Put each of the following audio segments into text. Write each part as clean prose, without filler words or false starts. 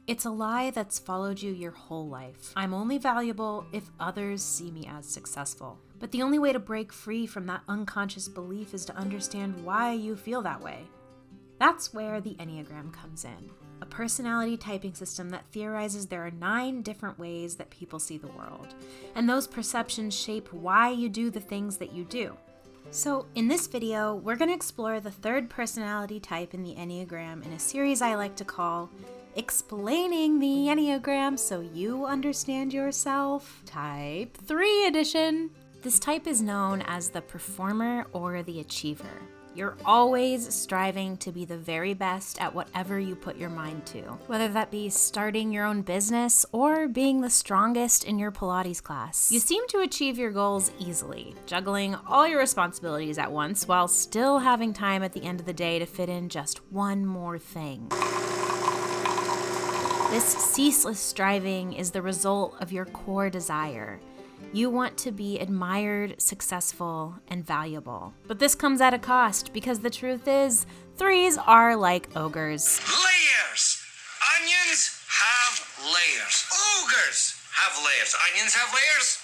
It's a lie that's followed you your whole life. I'm only valuable if others see me as successful. But the only way to break free from that unconscious belief is to understand why you feel that way. That's where the Enneagram comes in, a personality typing system that theorizes there are 9 different ways that people see the world, and those perceptions shape why you do the things that you do. So in this video, we're going to explore the 3rd personality type in the Enneagram in a series I like to call Explaining the Enneagram So You Understand Yourself, Type 3 edition. This type is known as the performer or the achiever. You're always striving to be the very best at whatever you put your mind to, whether that be starting your own business or being the strongest in your Pilates class. You seem to achieve your goals easily, juggling all your responsibilities at once while still having time at the end of the day to fit in just one more thing. This ceaseless striving is the result of your core desire. You want to be admired, successful, and valuable. But this comes at a cost because the truth is, 3s are like ogres. Layers! Onions have layers. Ogres have layers. Onions have layers.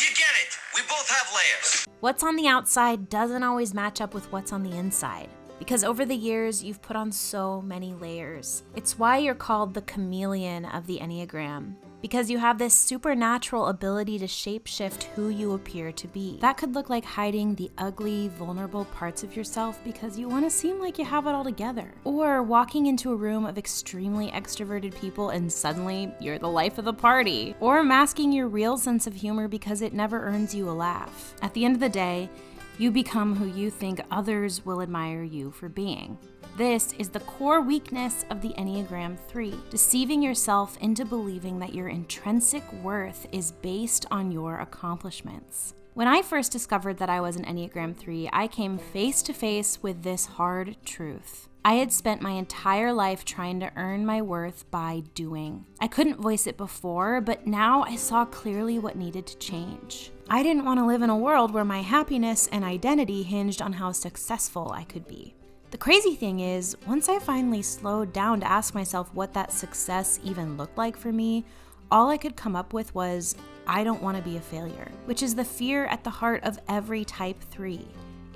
You get it. We both have layers. What's on the outside doesn't always match up with what's on the inside. Because over the years, you've put on so many layers. It's why you're called the chameleon of the Enneagram. Because you have this supernatural ability to shapeshift who you appear to be. That could look like hiding the ugly, vulnerable parts of yourself because you want to seem like you have it all together. Or walking into a room of extremely extroverted people and suddenly you're the life of the party. Or masking your real sense of humor because it never earns you a laugh. At the end of the day, you become who you think others will admire you for being. This is the core weakness of the Enneagram 3, deceiving yourself into believing that your intrinsic worth is based on your accomplishments. When I first discovered that I was an Enneagram 3, I came face to face with this hard truth. I had spent my entire life trying to earn my worth by doing. I couldn't voice it before, but now I saw clearly what needed to change. I didn't want to live in a world where my happiness and identity hinged on how successful I could be. The crazy thing is, once I finally slowed down to ask myself what that success even looked like for me, all I could come up with was, I don't want to be a failure, which is the fear at the heart of every type 3.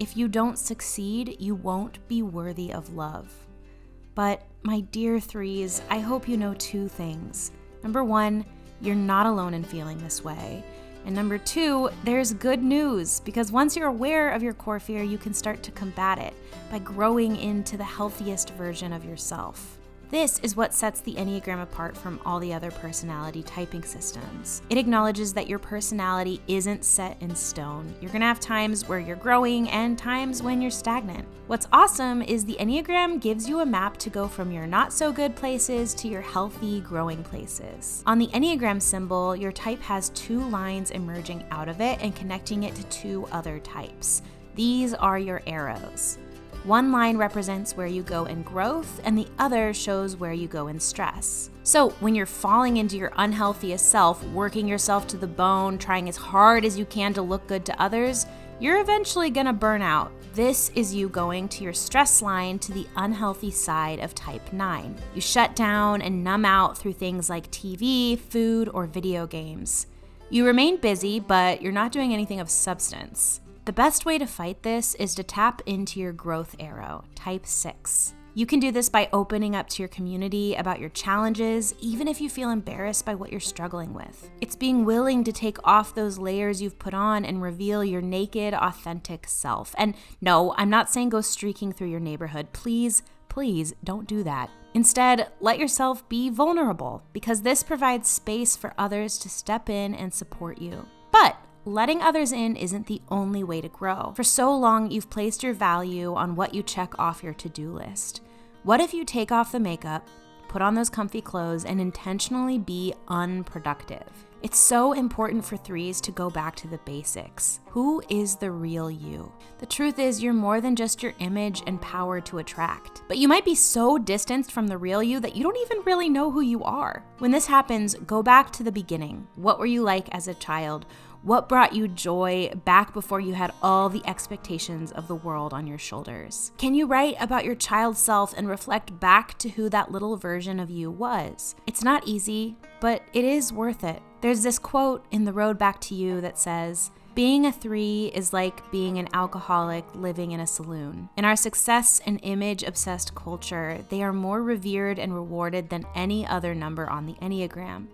If you don't succeed, you won't be worthy of love. But my dear 3s, I hope you know 2 things. Number 1, you're not alone in feeling this way. And number 2, there's good news, because once you're aware of your core fear, you can start to combat it by growing into the healthiest version of yourself. This is what sets the Enneagram apart from all the other personality typing systems. It acknowledges that your personality isn't set in stone. You're gonna have times where you're growing and times when you're stagnant. What's awesome is the Enneagram gives you a map to go from your not so good places to your healthy, growing places. On the Enneagram symbol, your type has 2 lines emerging out of it and connecting it to 2 other types. These are your arrows. One line represents where you go in growth, and the other shows where you go in stress. So when you're falling into your unhealthiest self, working yourself to the bone, trying as hard as you can to look good to others, you're eventually gonna burn out. This is you going to your stress line to the unhealthy side of type 9. You shut down and numb out through things like TV, food, or video games. You remain busy, but you're not doing anything of substance. The best way to fight this is to tap into your growth arrow, type 6. You can do this by opening up to your community about your challenges, even if you feel embarrassed by what you're struggling with. It's being willing to take off those layers you've put on and reveal your naked, authentic self. And no, I'm not saying go streaking through your neighborhood. Please don't do that. Instead, let yourself be vulnerable, because this provides space for others to step in and support you. But letting others in isn't the only way to grow. For so long, you've placed your value on what you check off your to-do list. What if you take off the makeup, put on those comfy clothes, and intentionally be unproductive? It's so important for 3s to go back to the basics. Who is the real you? The truth is, you're more than just your image and power to attract. But you might be so distanced from the real you that you don't even really know who you are. When this happens, go back to the beginning. What were you like as a child? What brought you joy back before you had all the expectations of the world on your shoulders? Can you write about your child self and reflect back to who that little version of you was? It's not easy, but it is worth it. There's this quote in The Road Back to You that says, "Being a 3 is like being an alcoholic living in a saloon. In our success and image-obsessed culture, they are more revered and rewarded than any other number on the Enneagram.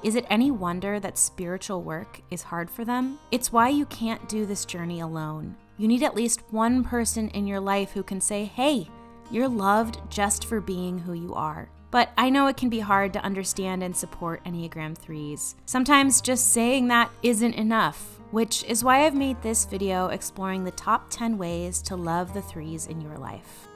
Is it any wonder that spiritual work is hard for them? It's why you can't do this journey alone. You need at least one person in your life who can say, hey, you're loved just for being who you are." But I know it can be hard to understand and support Enneagram 3s. Sometimes just saying that isn't enough, which is why I've made this video exploring the top 10 ways to love the 3s in your life.